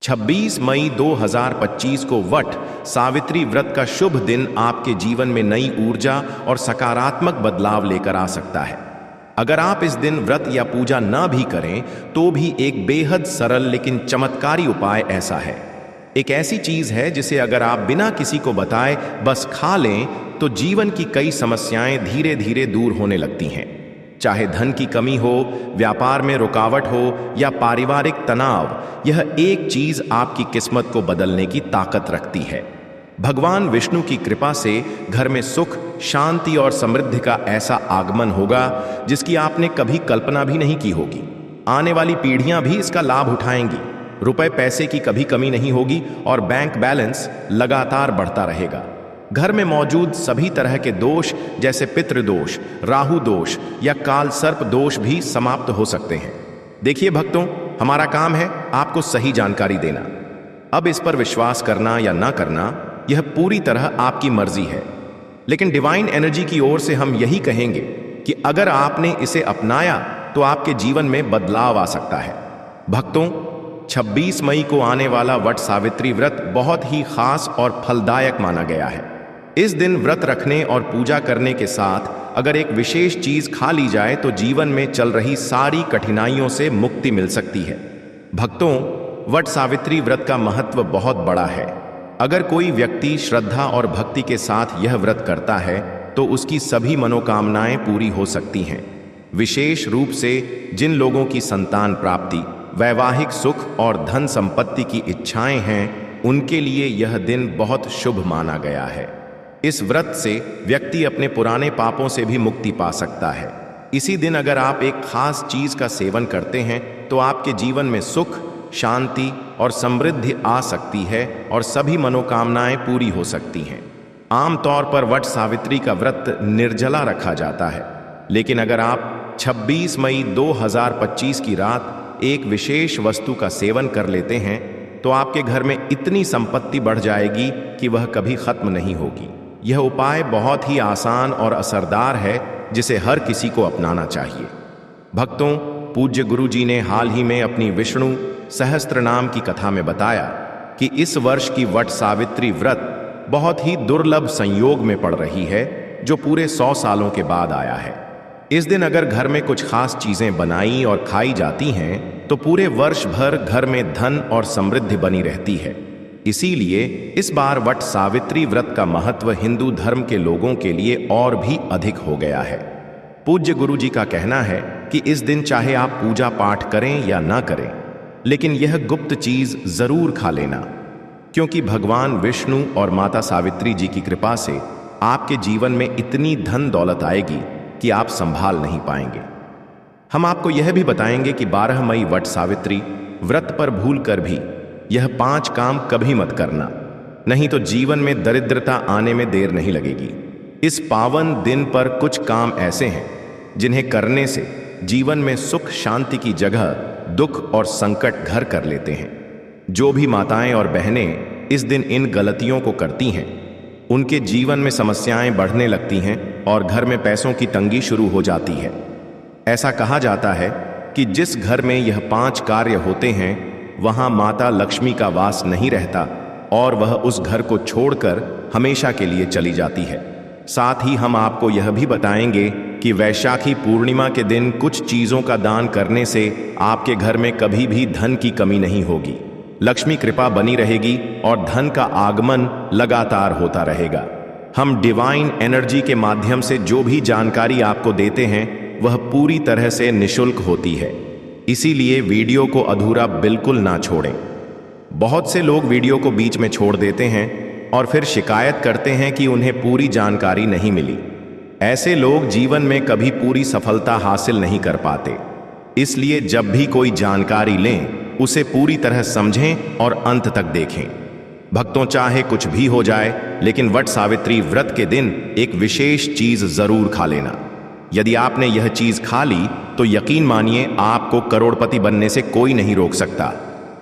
26 मई 2025 को वट सावित्री व्रत का शुभ दिन आपके जीवन में नई ऊर्जा और सकारात्मक बदलाव लेकर आ सकता है। अगर आप इस दिन व्रत या पूजा न भी करें तो भी एक बेहद सरल लेकिन चमत्कारी उपाय ऐसा है। एक ऐसी चीज है जिसे अगर आप बिना किसी को बताए बस खा लें तो जीवन की कई समस्याएं धीरे धीरे दूर होने लगती हैं। चाहे धन की कमी हो, व्यापार में रुकावट हो या पारिवारिक तनाव, यह एक चीज आपकी किस्मत को बदलने की ताकत रखती है। भगवान विष्णु की कृपा से घर में सुख, शांति और समृद्धि का ऐसा आगमन होगा जिसकी आपने कभी कल्पना भी नहीं की होगी। आने वाली पीढ़ियां भी इसका लाभ उठाएंगी। रुपए पैसे की कभी कमी नहीं होगी और बैंक बैलेंस लगातार बढ़ता रहेगा। घर में मौजूद सभी तरह के दोष जैसे पितृदोष, राहु दोष या काल सर्प दोष भी समाप्त हो सकते हैं। देखिए भक्तों, हमारा काम है आपको सही जानकारी देना। अब इस पर विश्वास करना या ना करना यह पूरी तरह आपकी मर्जी है, लेकिन डिवाइन एनर्जी की ओर से हम यही कहेंगे कि अगर आपने इसे अपनाया तो आपके जीवन में बदलाव आ सकता है। भक्तों, 26 मई को आने वाला वट सावित्री व्रत बहुत ही खास और फलदायक माना गया है। इस दिन व्रत रखने और पूजा करने के साथ अगर एक विशेष चीज खा ली जाए तो जीवन में चल रही सारी कठिनाइयों से मुक्ति मिल सकती है। भक्तों, वट सावित्री व्रत का महत्व बहुत बड़ा है। अगर कोई व्यक्ति श्रद्धा और भक्ति के साथ यह व्रत करता है तो उसकी सभी मनोकामनाएं पूरी हो सकती हैं। विशेष रूप से जिन लोगों की संतान प्राप्ति, वैवाहिक सुख और धन संपत्ति की इच्छाएं हैं, उनके लिए यह दिन बहुत शुभ माना गया है। इस व्रत से व्यक्ति अपने पुराने पापों से भी मुक्ति पा सकता है। इसी दिन अगर आप एक खास चीज का सेवन करते हैं तो आपके जीवन में सुख, शांति और समृद्धि आ सकती है और सभी मनोकामनाएं पूरी हो सकती हैं। आमतौर पर वट सावित्री का व्रत निर्जला रखा जाता है, लेकिन अगर आप 26 मई 2025 की रात एक विशेष वस्तु का सेवन कर लेते हैं तो आपके घर में इतनी संपत्ति बढ़ जाएगी कि वह कभी खत्म नहीं होगी। यह उपाय बहुत ही आसान और असरदार है जिसे हर किसी को अपनाना चाहिए। भक्तों, पूज्य गुरु जी ने हाल ही में अपनी विष्णु सहस्त्र नाम की कथा में बताया कि इस वर्ष की वट सावित्री व्रत बहुत ही दुर्लभ संयोग में पड़ रही है जो पूरे 100 सालों के बाद आया है। इस दिन अगर घर में कुछ खास चीजें बनाई और खाई जाती हैं तो पूरे वर्ष भर घर में धन और समृद्धि बनी रहती है। इसीलिए इस बार वट सावित्री व्रत का महत्व हिंदू धर्म के लोगों के लिए और भी अधिक हो गया है। पूज्य गुरु जी का कहना है कि इस दिन चाहे आप पूजा पाठ करें या ना करें, लेकिन यह गुप्त चीज जरूर खा लेना, क्योंकि भगवान विष्णु और माता सावित्री जी की कृपा से आपके जीवन में इतनी धन दौलत आएगी कि आप संभाल नहीं पाएंगे। हम आपको यह भी बताएंगे कि 12 मई वट सावित्री व्रत पर भूल कर भी यह 5 काम कभी मत करना, नहीं तो जीवन में दरिद्रता आने में देर नहीं लगेगी। इस पावन दिन पर कुछ काम ऐसे हैं जिन्हें करने से जीवन में सुख शांति की जगह दुख और संकट घर कर लेते हैं। जो भी माताएं और बहनें इस दिन इन गलतियों को करती हैं, उनके जीवन में समस्याएं बढ़ने लगती हैं और घर में पैसों की तंगी शुरू हो जाती है। ऐसा कहा जाता है कि जिस घर में यह 5 कार्य होते हैं वहां माता लक्ष्मी का वास नहीं रहता और वह उस घर को छोड़कर हमेशा के लिए चली जाती है। साथ ही हम आपको यह भी बताएंगे कि वैशाखी पूर्णिमा के दिन कुछ चीजों का दान करने से आपके घर में कभी भी धन की कमी नहीं होगी, लक्ष्मी कृपा बनी रहेगी और धन का आगमन लगातार होता रहेगा। हम डिवाइन एनर्जी के माध्यम से जो भी जानकारी आपको देते हैं वह पूरी तरह से निःशुल्क होती है, इसीलिए वीडियो को अधूरा बिल्कुल ना छोड़ें। बहुत से लोग वीडियो को बीच में छोड़ देते हैं और फिर शिकायत करते हैं कि उन्हें पूरी जानकारी नहीं मिली। ऐसे लोग जीवन में कभी पूरी सफलता हासिल नहीं कर पाते। इसलिए जब भी कोई जानकारी लें उसे पूरी तरह समझें और अंत तक देखें। भक्तों, चाहे कुछ भी हो जाए, लेकिन वट सावित्री व्रत के दिन एक विशेष चीज जरूर खा लेना। यदि आपने यह चीज खा ली तो यकीन मानिए आपको करोड़पति बनने से कोई नहीं रोक सकता।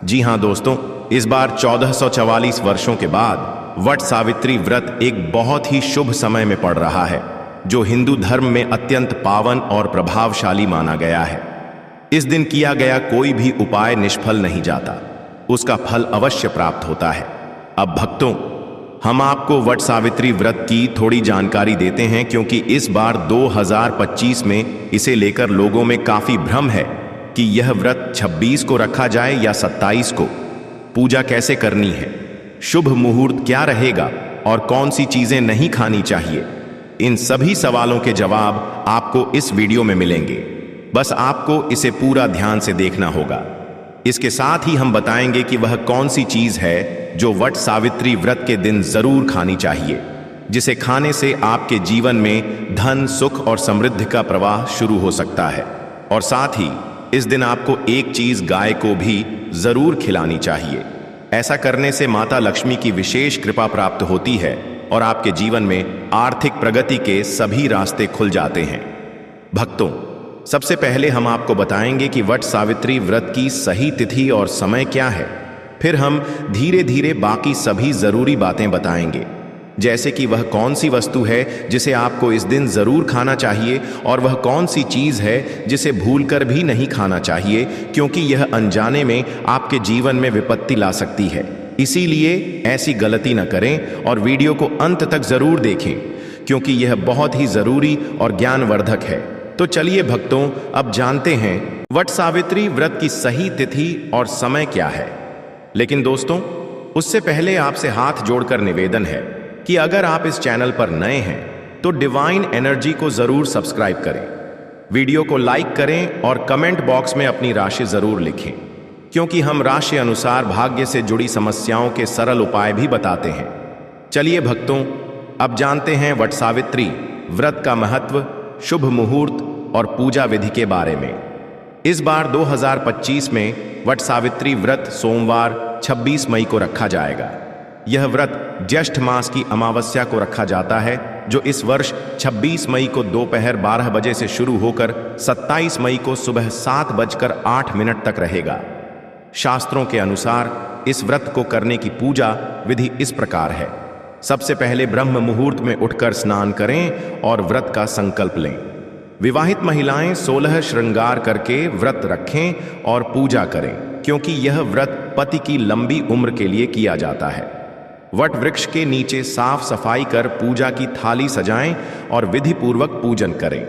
जी हां दोस्तों, इस बार 1444 वर्षों के बाद वट सावित्री व्रत एक बहुत ही शुभ समय में पड़ रहा है, जो हिंदू धर्म में अत्यंत पावन और प्रभावशाली माना गया है। इस दिन किया गया कोई भी उपाय निष्फल नहीं जाता। उसका फल अवश्य प्राप्त होता है। अब भक्तों, हम आपको वट सावित्री व्रत की थोड़ी जानकारी देते हैं, क्योंकि इस बार 2025 में इसे लेकर लोगों में काफी भ्रम है कि यह व्रत 26 को रखा जाए या 27 को। पूजा कैसे करनी है, शुभ मुहूर्त क्या रहेगा और कौन सी चीजें नहीं खानी चाहिए, इन सभी सवालों के जवाब आपको इस वीडियो में मिलेंगे। बस आपको इसे पूरा ध्यान से देखना होगा। इसके साथ ही हम बताएंगे कि वह कौन सी चीज है जो वट सावित्री व्रत के दिन जरूर खानी चाहिए, जिसे खाने से आपके जीवन में धन, सुख और समृद्धि का प्रवाह शुरू हो सकता है। और साथ ही इस दिन आपको एक चीज गाय को भी जरूर खिलानी चाहिए। ऐसा करने से माता लक्ष्मी की विशेष कृपा प्राप्त होती है और आपके जीवन में आर्थिक प्रगति के सभी रास्ते खुल जाते हैं। भक्तों, सबसे पहले हम आपको बताएंगे कि वट सावित्री व्रत की सही तिथि और समय क्या है। फिर हम धीरे धीरे बाकी सभी जरूरी बातें बताएंगे, जैसे कि वह कौन सी वस्तु है जिसे आपको इस दिन जरूर खाना चाहिए और वह कौन सी चीज है जिसे भूलकर भी नहीं खाना चाहिए, क्योंकि यह अनजाने में आपके जीवन में विपत्ति ला सकती है। इसीलिए ऐसी गलती न करें और वीडियो को अंत तक जरूर देखें, क्योंकि यह बहुत ही जरूरी और ज्ञानवर्धक है। तो चलिए भक्तों, अब जानते हैं वट सावित्री व्रत की सही तिथि और समय क्या है। लेकिन दोस्तों, उससे पहले आपसे हाथ जोड़कर निवेदन है कि अगर आप इस चैनल पर नए हैं तो डिवाइन एनर्जी को जरूर सब्सक्राइब करें, वीडियो को लाइक करें और कमेंट बॉक्स में अपनी राशि जरूर लिखें, क्योंकि हम राशि अनुसार भाग्य से जुड़ी समस्याओं के सरल उपाय भी बताते हैं। चलिए भक्तों, अब जानते हैं वट सावित्री व्रत का महत्व, शुभ मुहूर्त और पूजा विधि के बारे में। इस बार 2025 में वट सावित्री व्रत सोमवार 26 मई को रखा जाएगा। यह व्रत ज्येष्ठ मास की अमावस्या को रखा जाता है, जो इस वर्ष 26 मई को दोपहर 12 बजे से शुरू होकर 27 मई को सुबह 7:08 तक रहेगा। शास्त्रों के अनुसार इस व्रत को करने की पूजा विधि इस प्रकार है। सबसे पहले ब्रह्म मुहूर्त में उठकर स्नान करें और व्रत का संकल्प लें। विवाहित महिलाएं 16 श्रृंगार करके व्रत रखें और पूजा करें, क्योंकि यह व्रत पति की लंबी उम्र के लिए किया जाता है। वट वृक्ष के नीचे साफ सफाई कर पूजा की थाली सजाएं और विधि पूर्वक पूजन करें।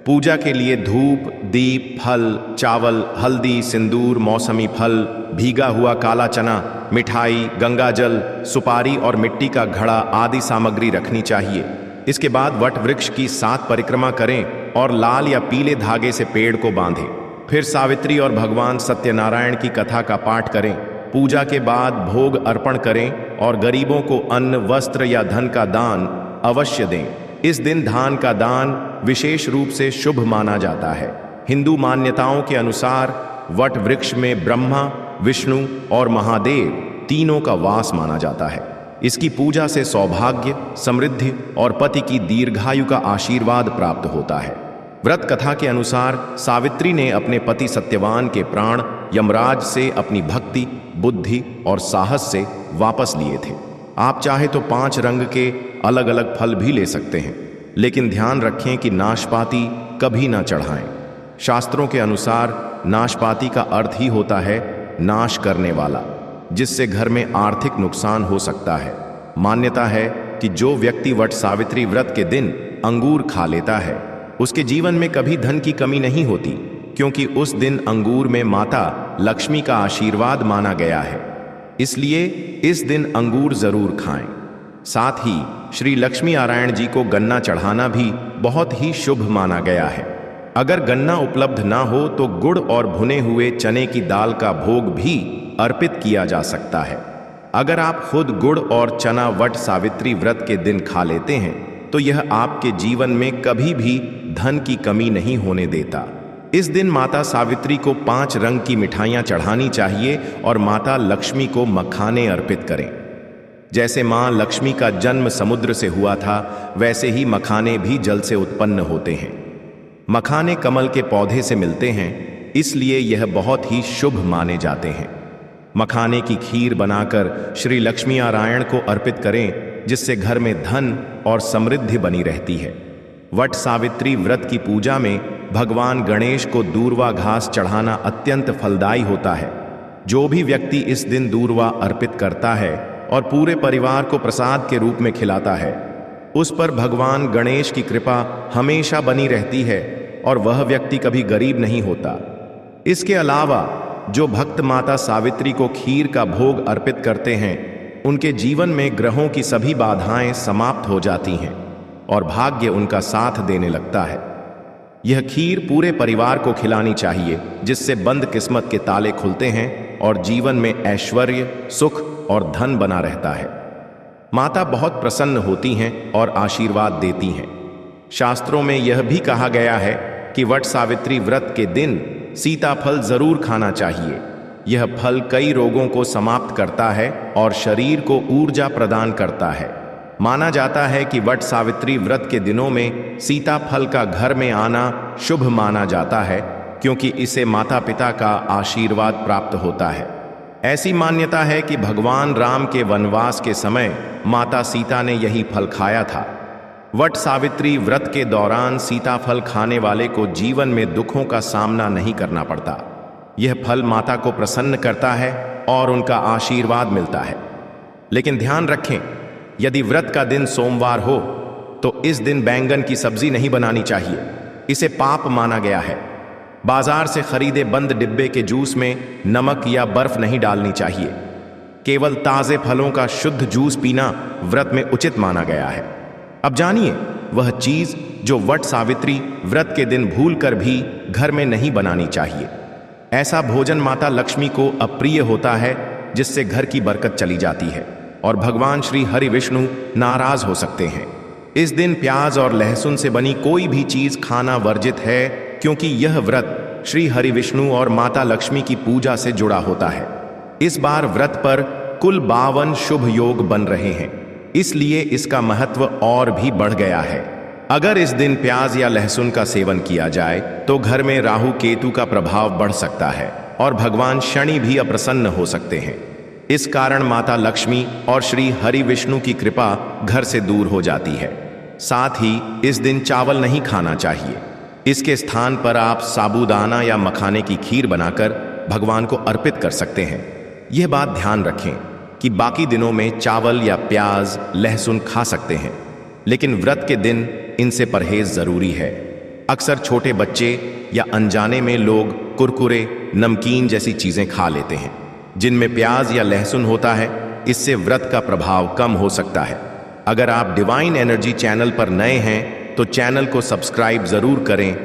पूजा के लिए धूप, दीप, फल, चावल, हल्दी, सिंदूर, मौसमी फल, भीगा हुआ काला चना, मिठाई, गंगाजल, सुपारी और मिट्टी का घड़ा आदि सामग्री रखनी चाहिए। इसके बाद वट वृक्ष की 7 परिक्रमा करें और लाल या पीले धागे से पेड़ को बांधें। फिर सावित्री और भगवान सत्यनारायण की कथा का पाठ करें। पूजा के बाद भोग अर्पण करें और गरीबों को अन्न, वस्त्र या धन का दान अवश्य दें। इस दिन दान का दान विशेष रूप से शुभ माना जाता है। हिंदू मान्यताओं के अनुसार वट वृक्ष में ब्रह्मा, विष्णु और महादेव तीनों का वास माना जाता है। इसकी पूजा से सौभाग्य, समृद्धि और पति की दीर्घायु का आशीर्वाद प्राप्त होता है। व्रत कथा के अनुसार सावित्री ने अपने पति सत्यवान के प्राण यमराज से अपनी भक्ति, बुद्धि और साहस से वापस लिए थे। आप चाहे तो 5 रंग के अलग अलग फल भी ले सकते हैं, लेकिन ध्यान रखें कि नाशपाती कभी ना चढ़ाएं। शास्त्रों के अनुसार नाशपाती का अर्थ ही होता है नाश करने वाला, जिससे घर में आर्थिक नुकसान हो सकता है। मान्यता है कि जो व्यक्ति वट सावित्री व्रत के दिन अंगूर खा लेता है, उसके जीवन में कभी धन की कमी नहीं होती, क्योंकि उस दिन अंगूर में माता लक्ष्मी का आशीर्वाद माना गया है। इसलिए इस दिन अंगूर जरूर खाएं। साथ ही श्री लक्ष्मी नारायण जी को गन्ना चढ़ाना भी बहुत ही शुभ माना गया है। अगर गन्ना उपलब्ध ना हो तो गुड़ और भुने हुए चने की दाल का भोग भी अर्पित किया जा सकता है। अगर आप खुद गुड़ और चना वट सावित्री व्रत के दिन खा लेते हैं तो यह आपके जीवन में कभी भी धन की कमी नहीं होने देता। इस दिन माता सावित्री को 5 रंग की मिठाइयाँ चढ़ानी चाहिए और माता लक्ष्मी को मखाने अर्पित करें। जैसे माँ लक्ष्मी का जन्म समुद्र से हुआ था, वैसे ही मखाने भी जल से उत्पन्न होते हैं। मखाने कमल के पौधे से मिलते हैं, इसलिए यह बहुत ही शुभ माने जाते हैं। मखाने की खीर बनाकर श्री लक्ष्मी नारायण को अर्पित करें, जिससे घर में धन और समृद्धि बनी रहती है। वट सावित्री व्रत की पूजा में भगवान गणेश को दूर्वा घास चढ़ाना अत्यंत फलदायी होता है। जो भी व्यक्ति इस दिन दूर्वा अर्पित करता है और पूरे परिवार को प्रसाद के रूप में खिलाता है, उस पर भगवान गणेश की कृपा हमेशा बनी रहती है और वह व्यक्ति कभी गरीब नहीं होता। इसके अलावा जो भक्त माता सावित्री को खीर का भोग अर्पित करते हैं, उनके जीवन में ग्रहों की सभी बाधाएं समाप्त हो जाती हैं और भाग्य उनका साथ देने लगता है। यह खीर पूरे परिवार को खिलानी चाहिए, जिससे बंद किस्मत के ताले खुलते हैं और जीवन में ऐश्वर्य, सुख और धन बना रहता है। माता बहुत प्रसन्न होती हैं और आशीर्वाद देती हैं। शास्त्रों में यह भी कहा गया है कि वट सावित्री व्रत के दिन सीताफल जरूर खाना चाहिए। यह फल कई रोगों को समाप्त करता है और शरीर को ऊर्जा प्रदान करता है। माना जाता है कि वट सावित्री व्रत के दिनों में सीताफल का घर में आना शुभ माना जाता है, क्योंकि इसे माता पिता का आशीर्वाद प्राप्त होता है। ऐसी मान्यता है कि भगवान राम के वनवास के समय माता सीता ने यही फल खाया था। वट सावित्री व्रत के दौरान सीताफल खाने वाले को जीवन में दुखों का सामना नहीं करना पड़ता। यह फल माता को प्रसन्न करता है और उनका आशीर्वाद मिलता है। लेकिन ध्यान रखें, यदि व्रत का दिन सोमवार हो तो इस दिन बैंगन की सब्जी नहीं बनानी चाहिए। इसे पाप माना गया है। बाजार से खरीदे बंद डिब्बे के जूस में नमक या बर्फ नहीं डालनी चाहिए। केवल ताजे फलों का शुद्ध जूस पीना व्रत में उचित माना गया है। अब जानिए वह चीज जो वट सावित्री व्रत के दिन भूलकर भी घर में नहीं बनानी चाहिए। ऐसा भोजन माता लक्ष्मी को अप्रिय होता है, जिससे घर की बरकत चली जाती है और भगवान श्री हरि विष्णु नाराज हो सकते हैं। इस दिन प्याज और लहसुन से बनी कोई भी चीज खाना वर्जित है, क्योंकि यह व्रत श्री हरि विष्णु और माता लक्ष्मी की पूजा से जुड़ा होता है। इस बार व्रत पर कुल 52 शुभ योग बन रहे हैं, इसलिए इसका महत्व और भी बढ़ गया है। अगर इस दिन प्याज या लहसुन का सेवन किया जाए तो घर में राहु केतु का प्रभाव बढ़ सकता है और भगवान शनि भी अप्रसन्न हो सकते हैं। इस कारण माता लक्ष्मी और श्री हरि विष्णु की कृपा घर से दूर हो जाती है। साथ ही इस दिन चावल नहीं खाना चाहिए। इसके स्थान पर आप साबूदाना या मखाने की खीर बनाकर भगवान को अर्पित कर सकते हैं। यह बात ध्यान रखें कि बाकी दिनों में चावल या प्याज, लहसुन खा सकते हैं, लेकिन व्रत के दिन इनसे परहेज जरूरी है। अक्सर छोटे बच्चे या अनजाने में लोग कुरकुरे, नमकीन जैसी चीजें खा लेते हैं जिनमें प्याज या लहसुन होता है। इससे व्रत का प्रभाव कम हो सकता है। अगर आप डिवाइन एनर्जी चैनल पर नए हैं तो चैनल को सब्सक्राइब जरूर करें